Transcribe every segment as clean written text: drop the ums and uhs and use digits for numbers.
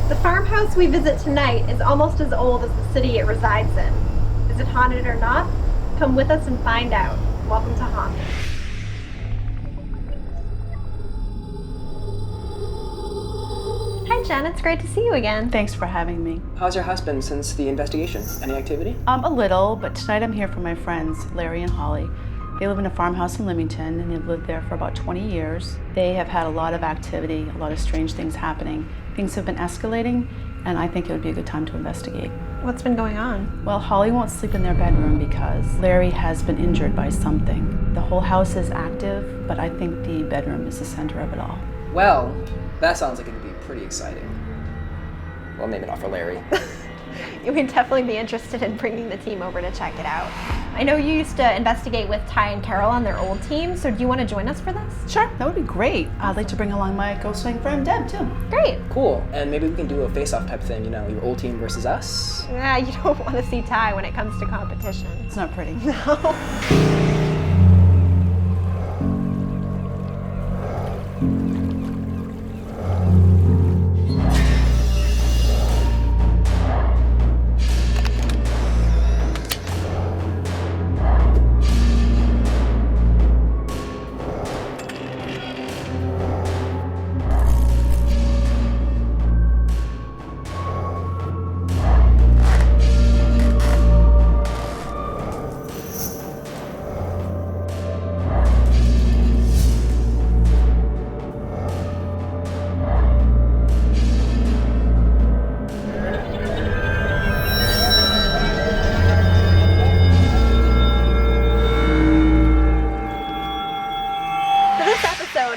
The farmhouse we visit tonight is almost as old as the city it resides in. Is it haunted or not? Come with us and find out. Welcome to Haunted. Hi Jen, it's great to see you again. Thanks for having me. How's your house been since the investigation? Any activity? A little, but tonight I'm here for my friends, Larry and Holly. They live in a farmhouse in Leamington, and they've lived there for about 20 years. They have had a lot of activity, a lot of strange things happening. Things have been escalating, and I think it would be a good time to investigate. What's been going on? Well, Holly won't sleep in their bedroom because Larry has been injured by something. The whole house is active, but I think the bedroom is the center of it all. Well, that sounds like it'd be pretty exciting. Well, maybe not for Larry. You would definitely be interested in bringing the team over to check it out. I know you used to investigate with Ty and Carol on their old team, so do you want to join us for this? Sure, that would be great. I'd like to bring along my ghost-hunting friend, Deb, too. Great. Cool, and maybe we can do a face-off type thing, you know, your old team versus us. Yeah, you don't want to see Ty when it comes to competition. It's not pretty. No.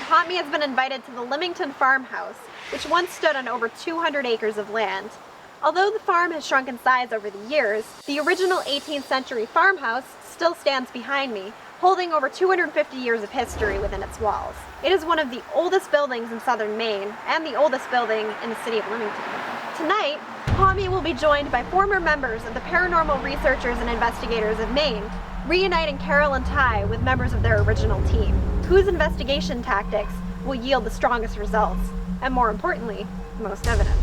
Haunt Me has been invited to the Leamington farmhouse, which once stood on over 200 acres of land. Although the farm has shrunk in size over the years, the original 18th century farmhouse still stands behind me, holding over 250 years of history within its walls. It is one of the oldest buildings in southern Maine and the oldest building in the city of Leamington. Tonight, Haunt Me will be joined by former members of the Paranormal Researchers and Investigators of Maine, reuniting Carol and Ty with members of their original team, whose investigation tactics will yield the strongest results, and more importantly, the most evidence.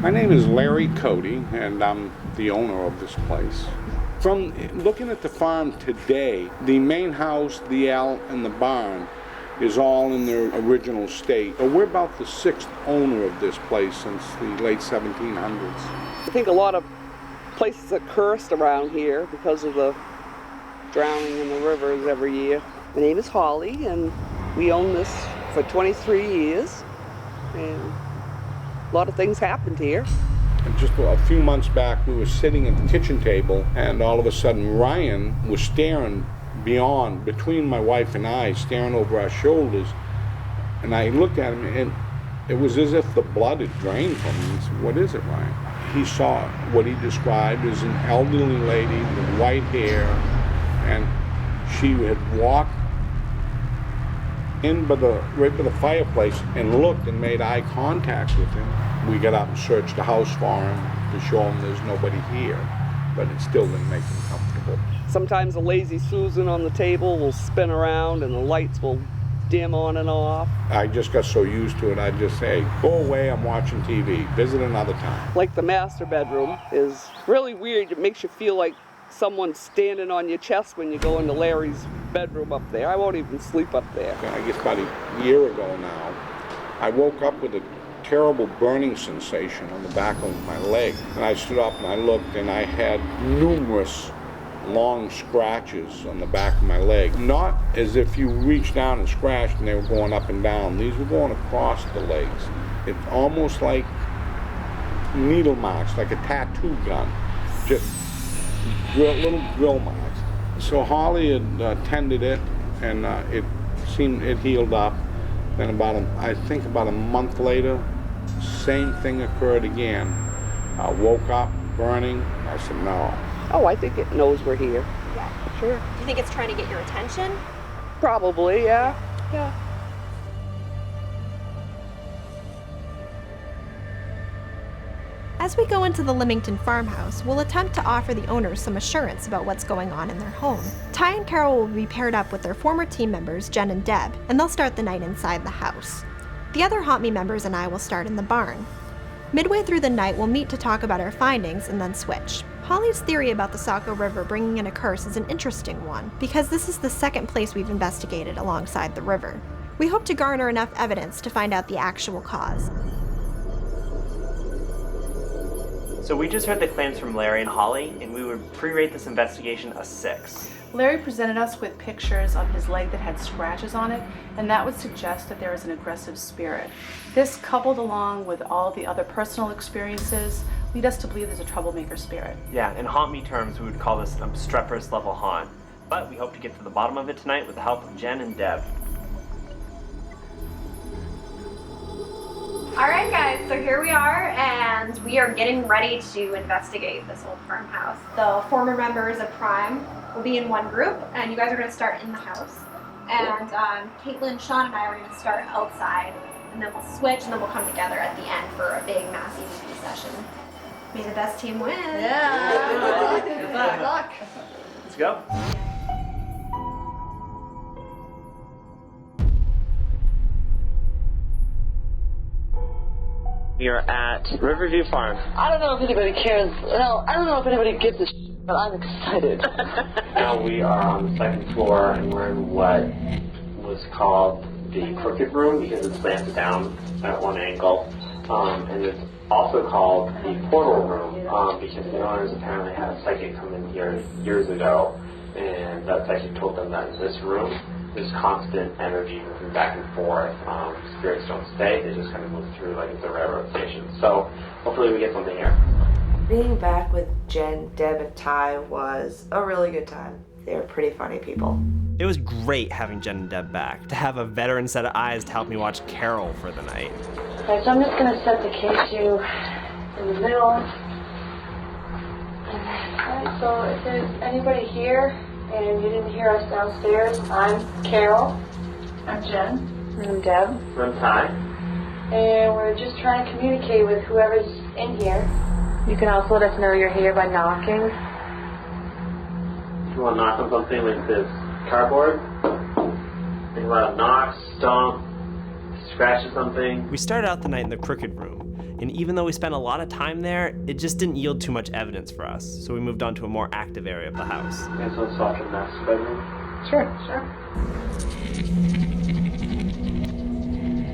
My name is Larry Cody, and I'm the owner of this place. From looking at the farm today, the main house, the L, and the barn is all in their original state. So we're about the sixth owner of this place since the late 1700s. I think a lot of places are cursed around here because of the drowning in the rivers every year. My name is Holly, and we own this for 23 years, and a lot of things happened here. And just a few months back, we were sitting at the kitchen table, and all of a sudden Ryan was staring between my wife and I, staring over our shoulders, and I looked at him, and it was as if the blood had drained from him. He said, "What is it, Ryan?" He saw what he described as an elderly lady with white hair, and she had walked in right by the fireplace and looked and made eye contact with him. We got up and searched the house for him to show him there's nobody here, but it still didn't make him comfortable. Sometimes a lazy Susan on the table will spin around and the lights will dim on and off. I just got so used to it, I'd just say, "Go away, I'm watching TV, visit another time." Like the master bedroom is really weird. It makes you feel like someone's standing on your chest when you go into Larry's bedroom up there. I won't even sleep up there. I guess about a year ago now, I woke up with a terrible burning sensation on the back of my leg. And I stood up and I looked, and I had numerous long scratches on the back of my leg. Not as if you reached down and scratched and they were going up and down. These were going across the legs. It's almost like needle marks, like a tattoo gun. Just little drill marks. So Holly had tended it, and it healed up. Then I think about a month later, same thing occurred again. I woke up burning. I said, "No." Oh, I think it knows we're here. Yeah. Sure. Do you think it's trying to get your attention? Probably, yeah. Yeah. As we go into the Leamington farmhouse, we'll attempt to offer the owners some assurance about what's going on in their home. Ty and Carol will be paired up with their former team members, Jen and Deb, and they'll start the night inside the house. The other Haunt Me members and I will start in the barn. Midway through the night, we'll meet to talk about our findings and then switch. Holly's theory about the Saco River bringing in a curse is an interesting one, because this is the second place we've investigated alongside the river. We hope to garner enough evidence to find out the actual cause. So we just heard the claims from Larry and Holly, and we would pre-rate this investigation a 6. Larry presented us with pictures of his leg that had scratches on it, and that would suggest that there is an aggressive spirit. This, coupled along with all the other personal experiences, lead us to believe there's a troublemaker spirit. Yeah, in Haunt Me terms, we would call this an obstreperous level haunt. But we hope to get to the bottom of it tonight with the help of Jen and Deb. Alright guys, so here we are, and we are getting ready to investigate this old farmhouse. The former members of Prime will be in one group, and you guys are going to start in the house. And Caitlin, Sean, and I are going to start outside, and then we'll switch, and then we'll come together at the end for a big mass EVP session. May the best team win! Yeah! Good luck! Let's go! We are at Riverview Farm. I don't know if anybody cares. No, I don't know if anybody gives a but I'm excited. Now we are on the second floor, and we're in what was called the Crooked Room because it's slanted down at one angle. And it's also called the Portal Room because the owners apparently had a psychic come in here years ago, and that psychic told them that in this room there's constant energy moving back and forth. Spirits don't stay, they just kind of move through like it's a railroad station. So hopefully we get something here. Being back with Jen, Deb, and Ty was a really good time. They were pretty funny people. It was great having Jen and Deb back, to have a veteran set of eyes to help me watch Carol for the night. Okay, so I'm just going to set the K2 in the middle. Alright, so if there's anybody here and you didn't hear us downstairs, I'm Carol. I'm Jen. I'm Deb. I'm Ty. And we're just trying to communicate with whoever's in here. You can also let us know you're here by knocking. You want to knock on something like this cardboard? You want to knock, stomp, scratch at something? We started out the night in the Crooked Room, and even though we spent a lot of time there, it just didn't yield too much evidence for us, so we moved on to a more active area of the house. Okay, so let's talk in the master bedroom. Sure.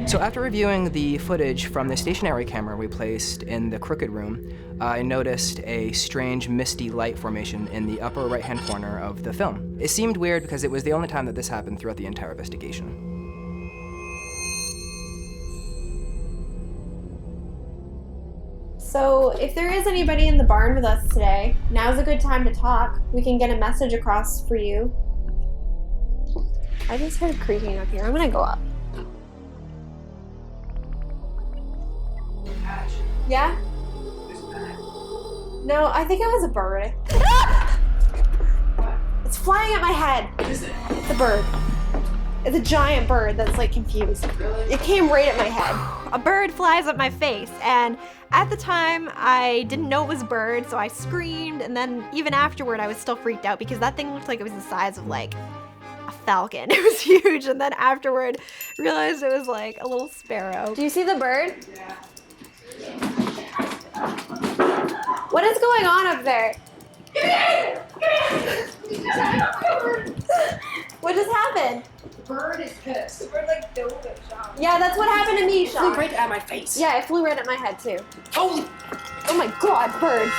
So after reviewing the footage from the stationary camera we placed in the Crooked Room, I noticed a strange misty light formation in the upper right-hand corner of the film. It seemed weird because it was the only time that this happened throughout the entire investigation. So if there is anybody in the barn with us today, now's a good time to talk. We can get a message across for you. I just heard creaking up here. I'm gonna go up. Yeah? No, I think it was a bird. It's flying at my head. What is it? It's a bird. It's a giant bird that's like confused. Really? It came right at my head. A bird flies at my face, and at the time I didn't know it was a bird, so I screamed, and then even afterward I was still freaked out because that thing looked like it was the size of like a falcon. It was huge, and then afterward realized it was like a little sparrow. Do you see the bird? Yeah. What is going on up there? Come here! What just happened? The bird is pissed. The bird like dove at Sean. Yeah, that's what happened to me, Sean. It flew right at my face. Yeah, it flew right at my head too. Holy! Oh my god, bird.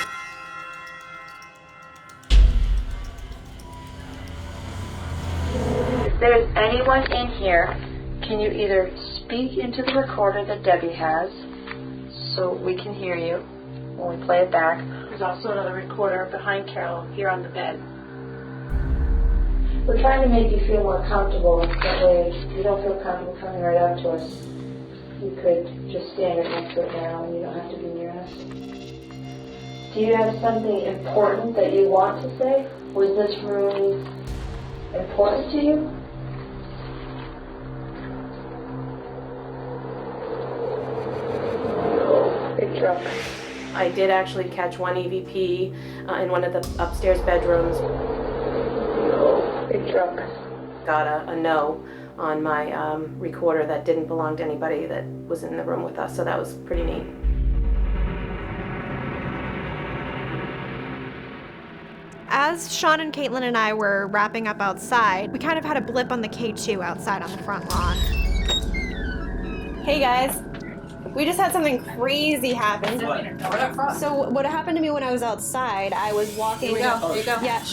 If there's anyone in here, can you either speak into the recorder that Debbie has so we can hear you when we play it back? There's also another recorder behind Carol here on the bed. We're trying to make you feel more comfortable. That way, if you don't feel comfortable coming right up to us, you could just stand right next to it now and you don't have to be near us. Do you have something important that you want to say? Was this room important to you? Big truck. I did actually catch one EVP in one of the upstairs bedrooms. Big truck. Got a no on my recorder that didn't belong to anybody that was in the room with us, so that was pretty neat. As Sean and Caitlin and I were wrapping up outside, we kind of had a blip on the K2 outside on the front lawn. Hey guys, we just had something crazy happen. So what happened to me when I was outside, I was walking. There you go. Yeah.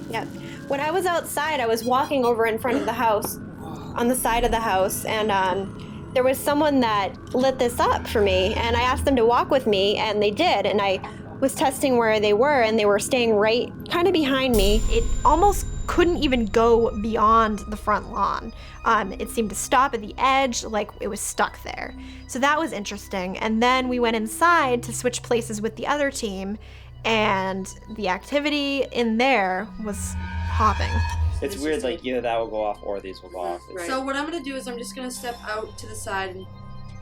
Yeah. When I was outside, I was walking over in front of the house, on the side of the house, and there was someone that lit this up for me, and I asked them to walk with me, and they did, and I was testing where they were, and they were staying right kind of behind me. It almost couldn't even go beyond the front lawn. It seemed to stop at the edge, like it was stuck there. So that was interesting. And then we went inside to switch places with the other team, and the activity in there was hopping. It's weird, like either that will go off or these will go off. Right. So what I'm gonna do is I'm just gonna step out to the side and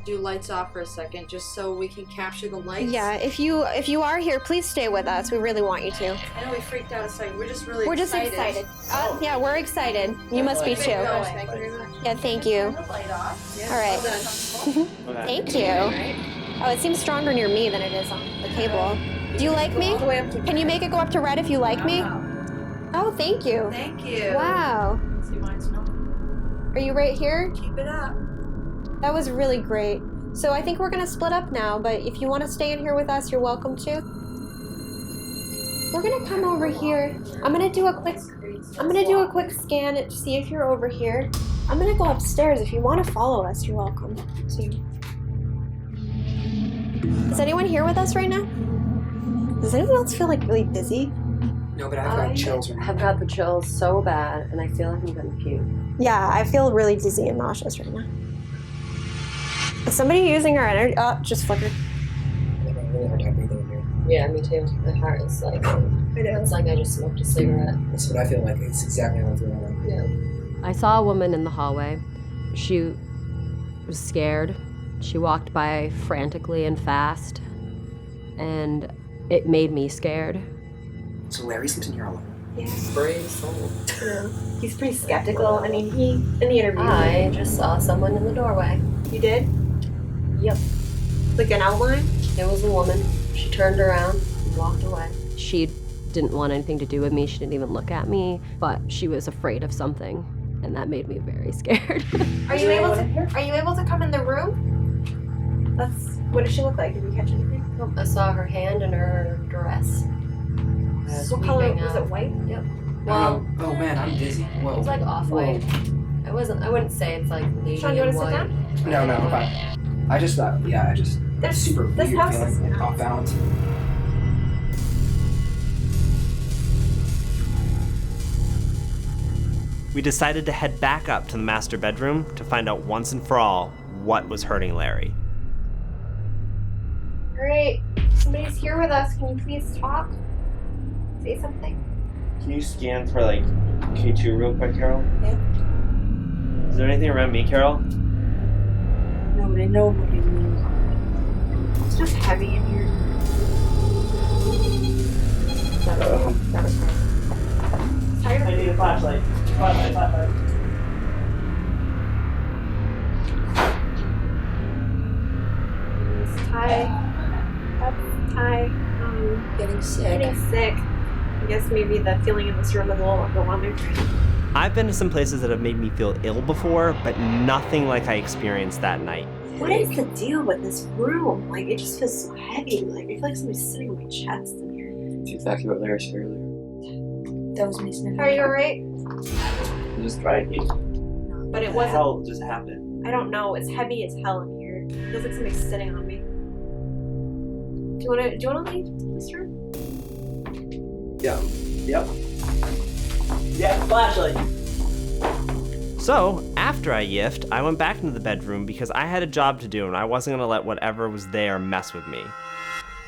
do lights off for a second, just so we can capture the lights. Yeah, if you are here, please stay with us. We really want you to. I know we freaked out a second. We're just really We're excited. just excited. Yeah, we're excited. You must be too. Thank you very much. Yeah, thank you. Turn the light off. Yeah. All right. Thank you. Oh, it seems stronger near me than it is on the cable. Do you like me? Can you make it go up to red if you like me? Oh, thank you. Thank you. Wow. See why it's not. Are you right here? Keep it up. That was really great. So I think we're gonna split up now, but if you want to stay in here with us, you're welcome to. We're gonna come over here. I'm gonna do a quick scan to see if you're over here. I'm gonna go upstairs. If you want to follow us, you're welcome to. Is anyone here with us right now? Does anyone else feel like really dizzy? No, but I've got chills right now. I've got the chills so bad, and I feel like I'm gonna puke. Yeah, I feel really dizzy and nauseous right now. Is somebody using our energy? Oh, just flickered. I have a really hard time breathing in here. Yeah, me too. My heart is like, it's like I just smoked a cigarette. That's what I feel like. It's exactly how I feel right now. Yeah. I saw a woman in the hallway. She was scared. She walked by frantically and fast, and it made me scared. So Larry sleeps in here alone? Yeah. Brave soul. Yeah. He's pretty skeptical. I mean, he, in the interview. I just saw someone in the doorway. You did? Yep. Like an outline? It was a woman. She turned around and walked away. She didn't want anything to do with me. She didn't even look at me, but she was afraid of something, and that made me very scared. Are you able to come in the room? What does she look like? Did you catch anything? Oh, I saw her hand in her dress. What color was it? White? Yep. Well, oh man, I'm dizzy. Whoa. It was like off-white. I wouldn't say it's like lady Sean, you in want to sit white. down? No, I'm fine. I just thought, it's super this weird house feeling is like off balance. We decided to head back up to the master bedroom to find out once and for all what was hurting Larry. All right. Somebody's here with us. Can you please talk? Say something. Can you scan for like K2 real quick, Carol? Yeah. Is there anything around me, Carol? No, but I know what you mean. It's just heavy in here. That was great. Tired? I need a flashlight. Flashlight. It's Ty. That's Ty. Getting sick. I guess maybe the feeling in this room is a little overwhelming. I've been to some places that have made me feel ill before, but nothing like I experienced that night. What is the deal with this room? Like, it just feels so heavy. Like, I feel like somebody's sitting on my chest in here. That's exactly what Larry said earlier. That was me sniffing. Are you alright? I'm just trying to. But it What the wasn't. hell just happened? I don't know. It's heavy as hell in here. It feels like somebody's sitting on me. Do you wanna leave this room? Yeah. Yep. Yeah, flashlight. So, after I yiffed, I went back into the bedroom because I had a job to do and I wasn't going to let whatever was there mess with me.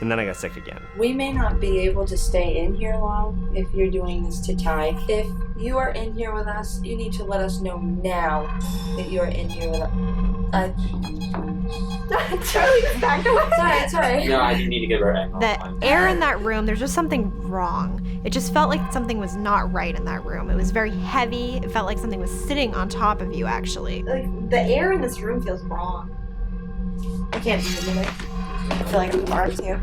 And then I got sick again. We may not be able to stay in here long if you're doing this to Ty. If you are in here with us, you need to let us know now that you are in here with us. Charlie just backed away. Sorry. No, I do need to give her an The air in that room, there's just something wrong. It just felt like something was not right in that room. It was very heavy. It felt like something was sitting on top of you, actually. Like, the air in this room feels wrong. I can't do it. I feel like I'm hard too.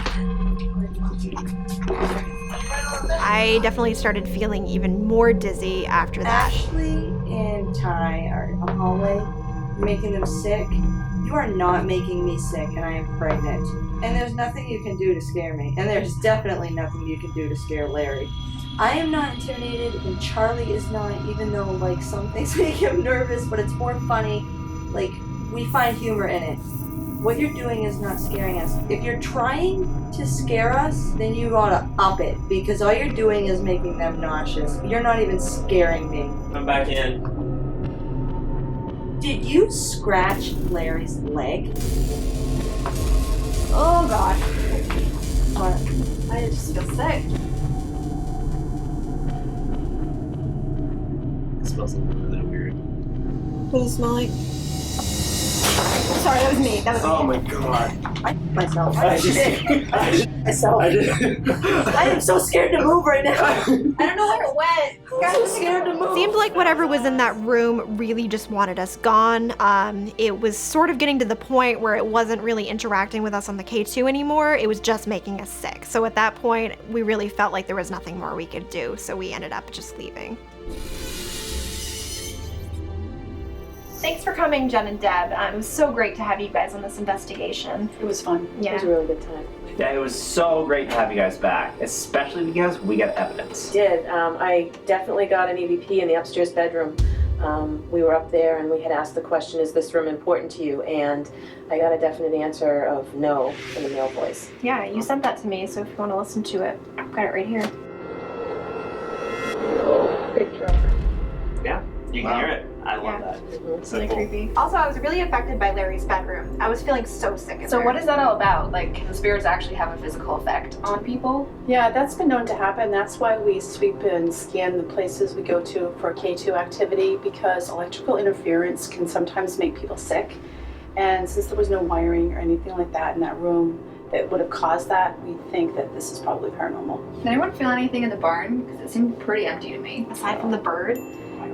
I definitely started feeling even more dizzy after that. Ashley and Ty are in the hallway making them sick. You are not making me sick, and I am pregnant. And there's nothing you can do to scare me. And there's definitely nothing you can do to scare Larry. I am not intimidated, and Charlie is not, even though, like, some things make him nervous, but it's more funny. Like, we find humor in it. What you're doing is not scaring us. If you're trying to scare us, then you gotta up it, because all you're doing is making them nauseous. You're not even scaring me. Come back in. Did you scratch Larry's leg? Oh god. What? I just feel sick. It smells really weird. What does it smell like? Sorry, that was me. Oh my god. I myself. I did. Myself. I did. I am so scared to move right now. I don't know where it went. I'm so scared to move. Seemed like whatever was in that room really just wanted us gone. It was sort of getting to the point where it wasn't really interacting with us on the K2 anymore. It was just making us sick. So at that point, we really felt like there was nothing more we could do. So we ended up just leaving. Thanks for coming, Jen and Deb. It was so great to have you guys on this investigation. It was fun. Yeah. It was a really good time. Yeah, it was so great to have you guys back, especially because we got evidence. Did. I definitely got an EVP in the upstairs bedroom. We were up there and we had asked the question, is this room important to you? And I got a definite answer of no in the male voice. Yeah, you sent that to me, so if you want to listen to it, I've got it right here. Yeah, you can hear it. I love that. It's really creepy. Also, I was really affected by Larry's bedroom. I was feeling so sick in So there. what is that all about? Like, can the spirits actually have a physical effect on people? Yeah, that's been known to happen. That's why we sweep and scan the places we go to for K2 activity, because electrical interference can sometimes make people sick. And since there was no wiring or anything like that in that room that would have caused that, we think that this is probably paranormal. Did anyone feel anything in the barn? Because it seemed pretty empty to me. Aside from the bird.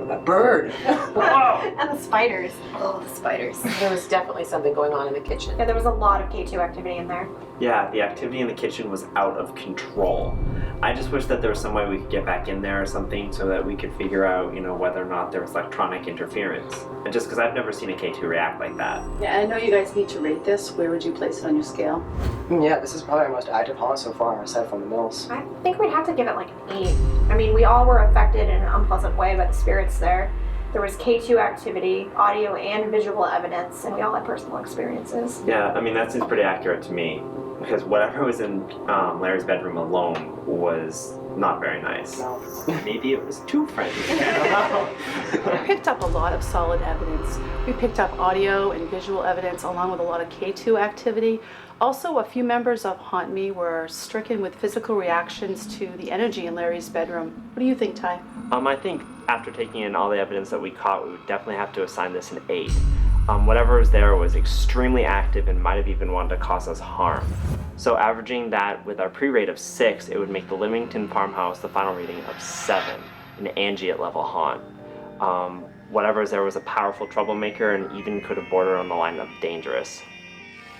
That bird! And the spiders. Oh, the spiders. There was definitely something going on in the kitchen. Yeah, there was a lot of K2 activity in there. Yeah, the activity in the kitchen was out of control. I just wish that there was some way we could get back in there or something so that we could figure out, whether or not there was electronic interference. And just because I've never seen a K2 react like that. Yeah, I know you guys need to rate this. Where would you place it on your scale? Yeah, this is probably our most active haunt so far, aside from the mills. I think we'd have to give it like an 8. I mean, we all were affected in an unpleasant way by the spirits there. There was K2 activity, audio and visual evidence, and we all had personal experiences. Yeah, I mean, that seems pretty accurate to me. Because whatever was in Larry's bedroom alone was not very nice. Maybe it was too friendly. We picked up a lot of solid evidence. We picked up audio and visual evidence along with a lot of K2 activity. Also, a few members of Haunt Me were stricken with physical reactions to the energy in Larry's bedroom. What do you think, Ty? I think after taking in all the evidence that we caught, we would definitely have to assign this an 8. Whatever was there was extremely active and might have even wanted to cause us harm. So averaging that with our pre-rate of 6, it would make the Leamington farmhouse the final rating of 7, an Angie at level haunt. Whatever was there was a powerful troublemaker and even could have bordered on the line of dangerous.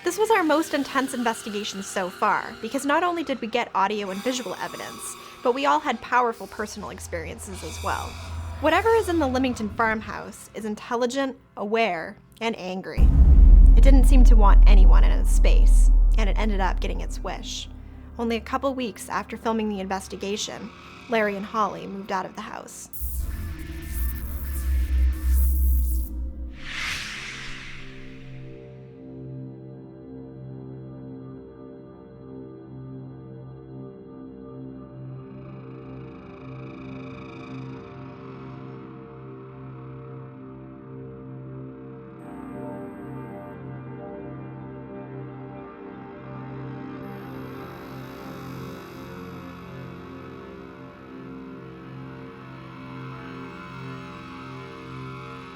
This was our most intense investigation so far, because not only did we get audio and visual evidence, but we all had powerful personal experiences as well. Whatever is in the Leamington farmhouse is intelligent, aware, and angry. It didn't seem to want anyone in its space, and it ended up getting its wish. Only a couple weeks after filming the investigation, Larry and Holly moved out of the house.